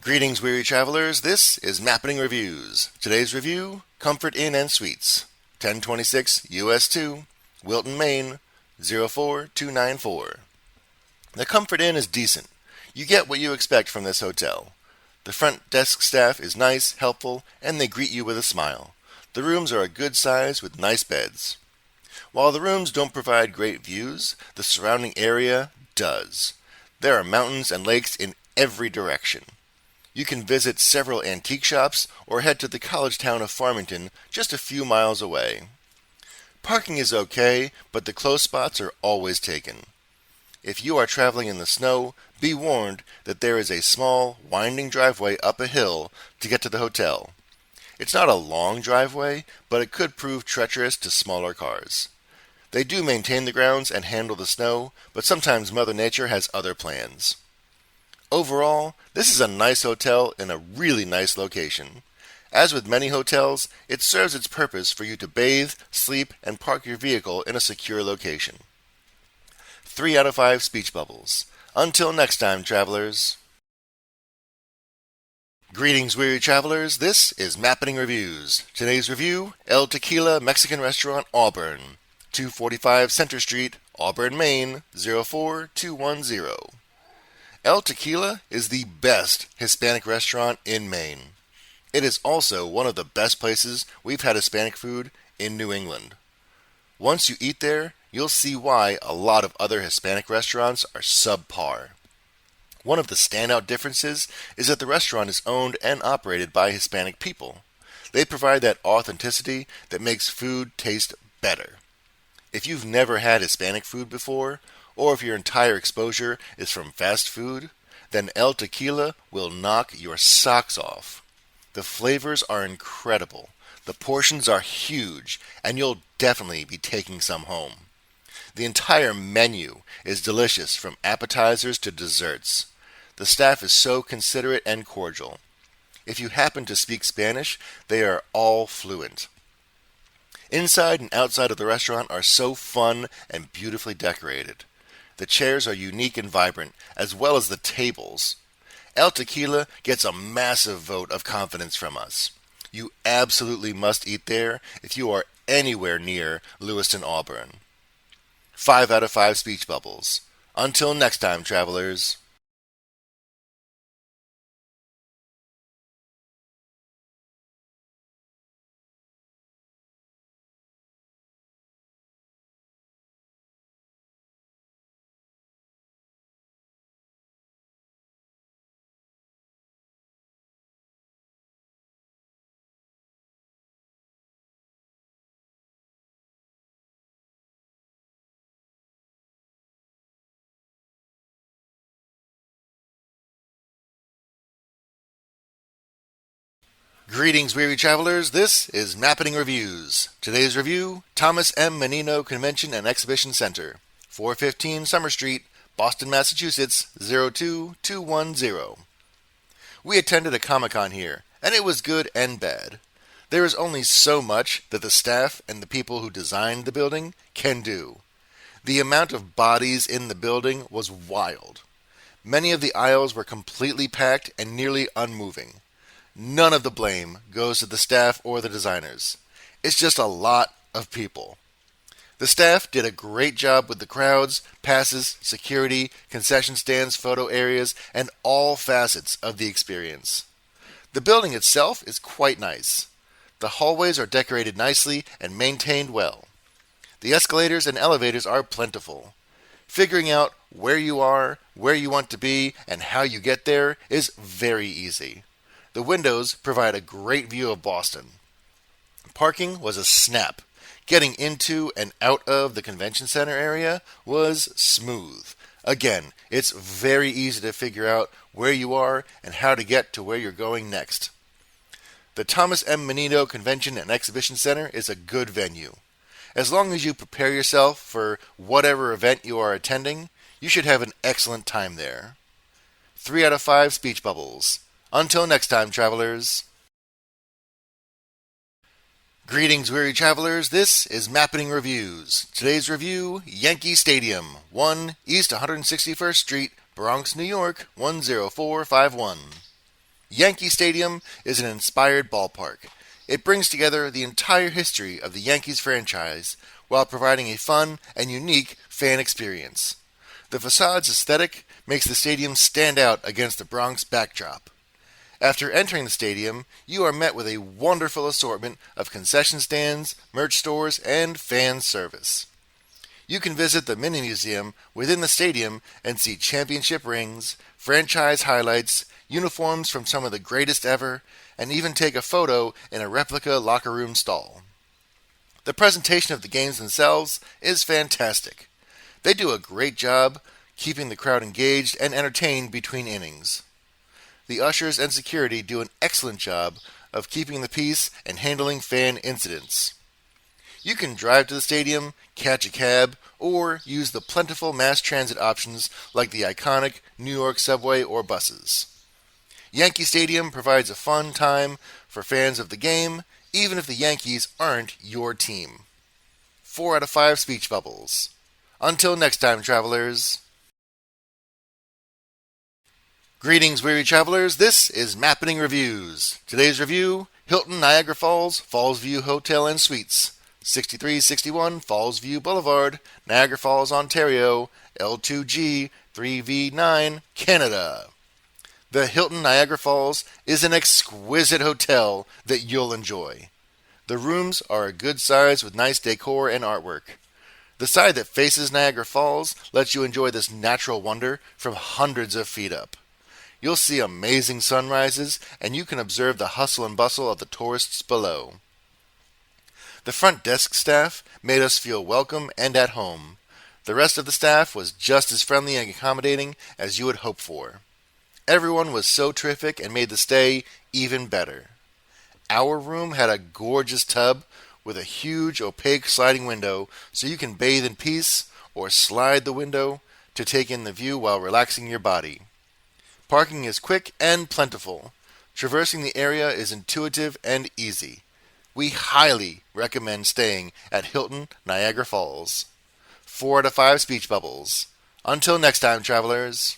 Greetings, weary travelers. This is Mappening Reviews. Today's review, Comfort Inn and Suites, 1026 US 2, Wilton, Maine, 04294. The Comfort Inn is decent. You get what you expect from this hotel. The front desk staff is nice, helpful, and they greet you with a smile. The rooms are a good size with nice beds. While the rooms don't provide great views, the surrounding area does. There are mountains and lakes in every direction. You can visit several antique shops or head to the college town of Farmington, just a few miles away. Parking is okay, but the close spots are always taken. If you are traveling in the snow, be warned that there is a small, winding driveway up a hill to get to the hotel. It's not a long driveway, but it could prove treacherous to smaller cars. They do maintain the grounds and handle the snow, but sometimes Mother Nature has other plans. Overall, this is a nice hotel in a really nice location. As with many hotels, it serves its purpose for you to bathe, sleep, and park your vehicle in a secure location. 3 out of 5 speech bubbles. Until next time, travelers. Greetings, weary travelers. This is Mappening Reviews. Today's review, El Tequila Mexican Restaurant, Auburn, 245 Center Street, Auburn, Maine, 04210. El Tequila is the best Hispanic restaurant in Maine. It is also one of the best places we've had Hispanic food in New England. Once you eat there, you'll see why a lot of other Hispanic restaurants are subpar. One of the standout differences is that the restaurant is owned and operated by Hispanic people. They provide that authenticity that makes food taste better. If you've never had Hispanic food before, or if your entire exposure is from fast food, then El Tequila will knock your socks off. The flavors are incredible, the portions are huge, and you'll definitely be taking some home. The entire menu is delicious from appetizers to desserts. The staff is so considerate and cordial. If you happen to speak Spanish, they are all fluent. Inside and outside of the restaurant are so fun and beautifully decorated. The chairs are unique and vibrant, as well as the tables. El Tequila gets a massive vote of confidence from us. You absolutely must eat there if you are anywhere near Lewiston, Auburn. 5 out of 5 speech bubbles. Until next time, travelers. Greetings, weary travelers. This is Mappening Reviews. Today's review, Thomas M. Menino Convention and Exhibition Center, 415 Summer Street, Boston, Massachusetts, 02210. We attended a Comic-Con here, and it was good and bad. There is only so much that the staff and the people who designed the building can do. The amount of bodies in the building was wild. Many of the aisles were completely packed and nearly unmoving. None of the blame goes to the staff or the designers. It's just a lot of people. The staff did a great job with the crowds, passes, security, concession stands, photo areas, and all facets of the experience. The building itself is quite nice. The hallways are decorated nicely and maintained well. The escalators and elevators are plentiful. Figuring out where you are, where you want to be, and how you get there is very easy. The windows provide a great view of Boston. Parking was a snap. Getting into and out of the convention center area was smooth. Again, it's very easy to figure out where you are and how to get to where you're going next. The Thomas M. Menino Convention and Exhibition Center is a good venue. As long as you prepare yourself for whatever event you are attending, you should have an excellent time there. 3 out of 5 speech bubbles. Until next time, travelers. Greetings, weary travelers. This is Mappening Reviews. Today's review, Yankee Stadium, 1 East 161st Street, Bronx, New York, 10451. Yankee Stadium is an inspired ballpark. It brings together the entire history of the Yankees franchise while providing a fun and unique fan experience. The facade's aesthetic makes the stadium stand out against the Bronx backdrop. After entering the stadium, you are met with a wonderful assortment of concession stands, merch stores, and fan service. You can visit the Mini Museum within the stadium and see championship rings, franchise highlights, uniforms from some of the greatest ever, and even take a photo in a replica locker room stall. The presentation of the games themselves is fantastic. They do a great job keeping the crowd engaged and entertained between innings. The ushers and security do an excellent job of keeping the peace and handling fan incidents. You can drive to the stadium, catch a cab, or use the plentiful mass transit options like the iconic New York subway or buses. Yankee Stadium provides a fun time for fans of the game, even if the Yankees aren't your team. 4 out of 5 speech bubbles. Until next time, travelers. Greetings, weary travelers. This is Mapping Reviews. Today's review, Hilton, Niagara Falls, Fallsview Hotel and Suites. 6361 Fallsview Boulevard, Niagara Falls, Ontario, L2G 3V9, Canada. The Hilton Niagara Falls is an exquisite hotel that you'll enjoy. The rooms are a good size with nice decor and artwork. The side that faces Niagara Falls lets you enjoy this natural wonder from hundreds of feet up. You'll see amazing sunrises, and you can observe the hustle and bustle of the tourists below. The front desk staff made us feel welcome and at home. The rest of the staff was just as friendly and accommodating as you would hope for. Everyone was so terrific and made the stay even better. Our room had a gorgeous tub with a huge opaque sliding window so you can bathe in peace or slide the window to take in the view while relaxing your body. Parking is quick and plentiful. Traversing the area is intuitive and easy. We highly recommend staying at Hilton Niagara Falls. 4 out of 5 speech bubbles. Until next time, travelers.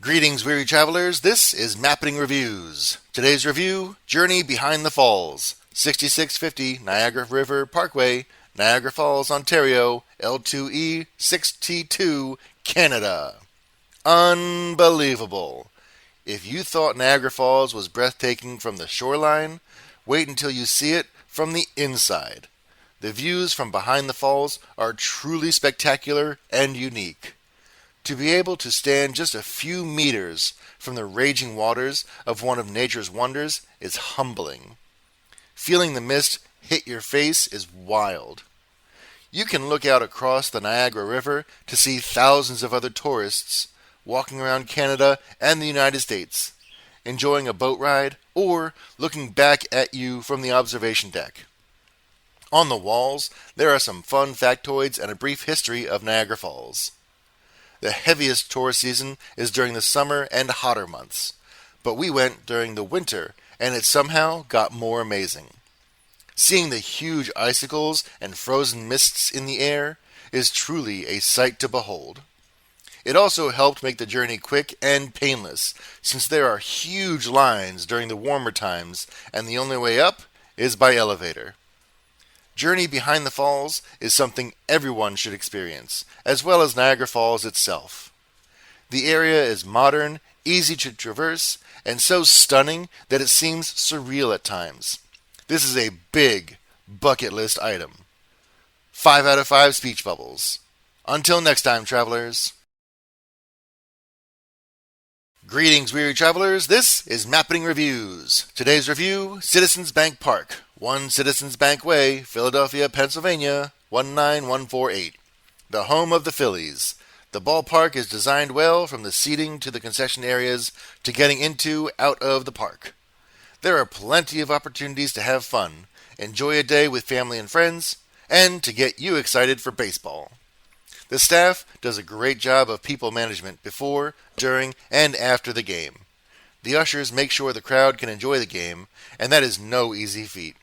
Greetings, weary travelers. This is Mapping Reviews. Today's review, Journey Behind the Falls, 6650 Niagara River Parkway, Niagara Falls, Ontario, L2E 6T2, Canada. Unbelievable. If you thought Niagara Falls was breathtaking from the shoreline, wait until you see it from the inside. The views from behind the falls are truly spectacular and unique. To be able to stand just a few meters from the raging waters of one of nature's wonders is humbling. Feeling the mist hit your face is wild. You can look out across the Niagara River to see thousands of other tourists walking around Canada and the United States, enjoying a boat ride, or looking back at you from the observation deck. On the walls, there are some fun factoids and a brief history of Niagara Falls. The heaviest tourist season is during the summer and hotter months, but we went during the winter, and it somehow got more amazing. Seeing the huge icicles and frozen mists in the air is truly a sight to behold. It also helped make the journey quick and painless, since there are huge lines during the warmer times, and the only way up is by elevator. Journey Behind the Falls is something everyone should experience, as well as Niagara Falls itself. The area is modern, easy to traverse, and so stunning that it seems surreal at times. This is a big bucket list item. 5 out of 5 speech bubbles. Until next time, travelers. Greetings, weary travelers. This is Mapping Reviews. Today's review, Citizens Bank Park, 1 Citizens Bank Way, Philadelphia, Pennsylvania, 19148. The home of the Phillies. The ballpark is designed well from the seating to the concession areas to getting into, out of the park. There are plenty of opportunities to have fun, enjoy a day with family and friends, and to get you excited for baseball. The staff does a great job of people management before, during, and after the game. The ushers make sure the crowd can enjoy the game, and that is no easy feat.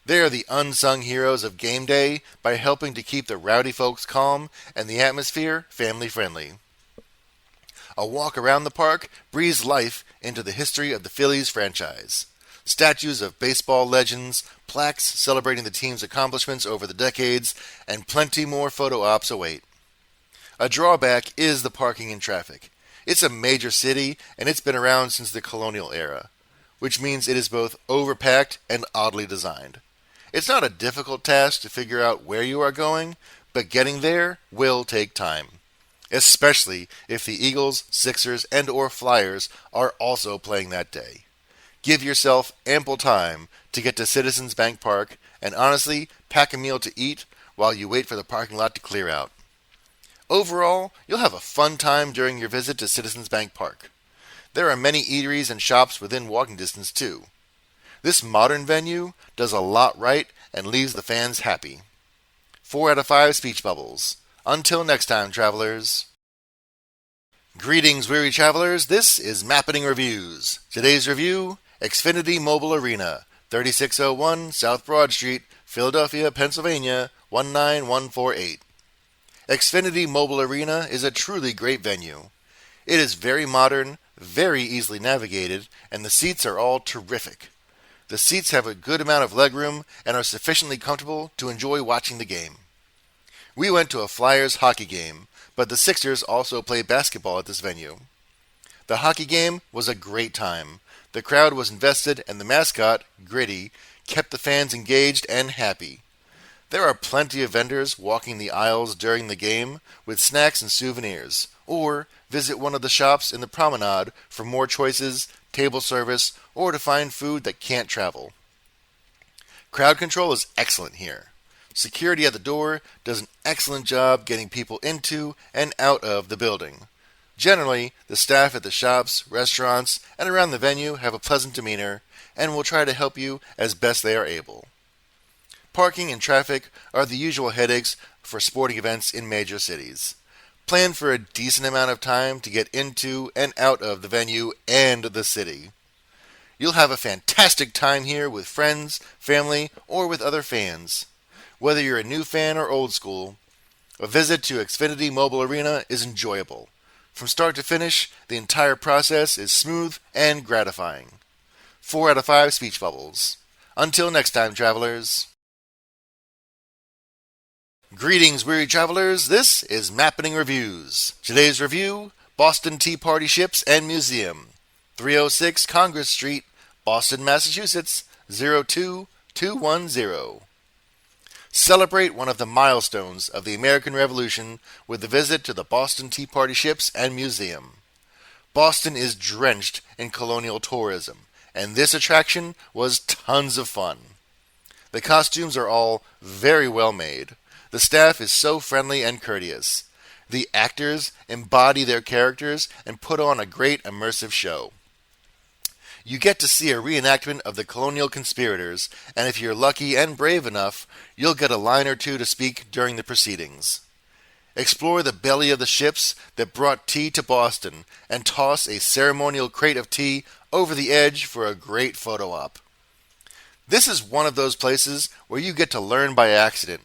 They are the unsung heroes of game day by helping to keep the rowdy folks calm and the atmosphere family-friendly. A walk around the park breathes life into the history of the Phillies franchise. Statues of baseball legends, plaques celebrating the team's accomplishments over the decades, and plenty more photo ops await. A drawback is the parking and traffic. It's a major city, and it's been around since the colonial era, which means it is both overpacked and oddly designed. It's not a difficult task to figure out where you are going, but getting there will take time, especially if the Eagles, Sixers, and/or Flyers are also playing that day. Give yourself ample time to get to Citizens Bank Park and honestly pack a meal to eat while you wait for the parking lot to clear out. Overall, you'll have a fun time during your visit to Citizens Bank Park. There are many eateries and shops within walking distance too. This modern venue does a lot right and leaves the fans happy. 4 out of 5 speech bubbles. Until next time, travelers. Greetings, weary travelers. This is Mappening Reviews. Today's review, Xfinity Mobile Arena, 3601 South Broad Street, Philadelphia, Pennsylvania, 19148. Xfinity Mobile Arena is a truly great venue. It is very modern, very easily navigated, and the seats are all terrific. The seats have a good amount of legroom and are sufficiently comfortable to enjoy watching the game. We went to a Flyers hockey game, but the Sixers also play basketball at this venue. The hockey game was a great time. The crowd was invested and the mascot, Gritty, kept the fans engaged and happy. There are plenty of vendors walking the aisles during the game with snacks and souvenirs, or visit one of the shops in the promenade for more choices, table service, or to find food that can't travel. Crowd control is excellent here. Security at the door does an excellent job getting people into and out of the building. Generally, the staff at the shops, restaurants, and around the venue have a pleasant demeanor and will try to help you as best they are able. Parking and traffic are the usual headaches for sporting events in major cities. Plan for a decent amount of time to get into and out of the venue and the city. You'll have a fantastic time here with friends, family, or with other fans. Whether you're a new fan or old school, a visit to Xfinity Mobile Arena is enjoyable. From start to finish, the entire process is smooth and gratifying. 4 out of 5 speech bubbles. Until next time, travelers. Greetings, weary travelers. This is Mappening Reviews. Today's review, Boston Tea Party Ships and Museum, 306 Congress Street, Boston, Massachusetts, 02210. Celebrate one of the milestones of the American Revolution with a visit to the Boston Tea Party Ships and Museum. Boston is drenched in colonial tourism, and this attraction was tons of fun. The costumes are all very well made. The staff is so friendly and courteous. The actors embody their characters and put on a great immersive show. You get to see a reenactment of the colonial conspirators, and if you're lucky and brave enough, you'll get a line or two to speak during the proceedings. Explore the belly of the ships that brought tea to Boston, and toss a ceremonial crate of tea over the edge for a great photo op. This is one of those places where you get to learn by accident.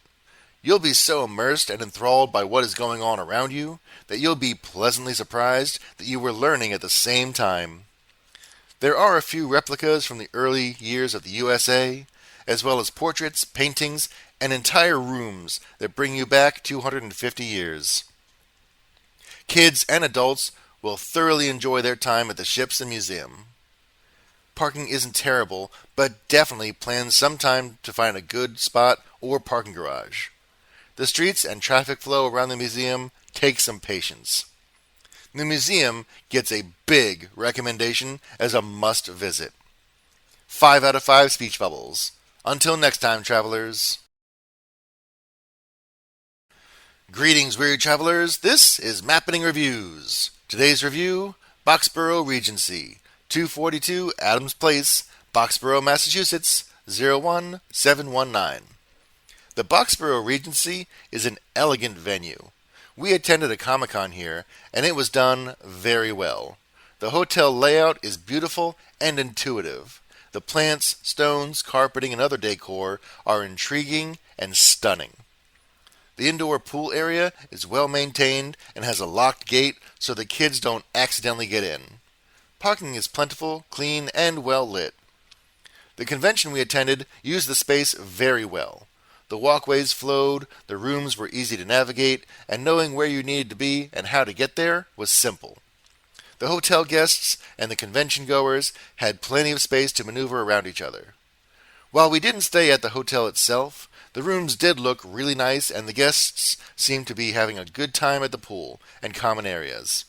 You'll be so immersed and enthralled by what is going on around you that you'll be pleasantly surprised that you were learning at the same time. There are a few replicas from the early years of the USA, as well as portraits, paintings, and entire rooms that bring you back 250 years. Kids and adults will thoroughly enjoy their time at the ships and museum. Parking isn't terrible, but definitely plan sometime to find a good spot or parking garage. The streets and traffic flow around the museum take some patience. The museum gets a big recommendation as a must visit. 5 out of 5 speech bubbles. Until next time, travelers. Greetings, weary travelers. This is Mappening Reviews. Today's review, Boxborough Regency, 242 Adams Place, Boxborough, Massachusetts, 01719. The Boxborough Regency is an elegant venue. We attended a Comic-Con here, and it was done very well. The hotel layout is beautiful and intuitive. The plants, stones, carpeting, and other decor are intriguing and stunning. The indoor pool area is well maintained and has a locked gate so that kids don't accidentally get in. Parking is plentiful, clean, and well lit. The convention we attended used the space very well. The walkways flowed, the rooms were easy to navigate, and knowing where you needed to be and how to get there was simple. The hotel guests and the convention goers had plenty of space to maneuver around each other. While we didn't stay at the hotel itself, the rooms did look really nice and the guests seemed to be having a good time at the pool and common areas.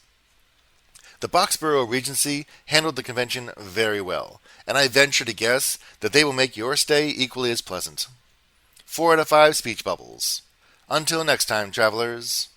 The Boxborough Regency handled the convention very well, and I venture to guess that they will make your stay equally as pleasant. 4 out of 5 speech bubbles. Until next time, travelers.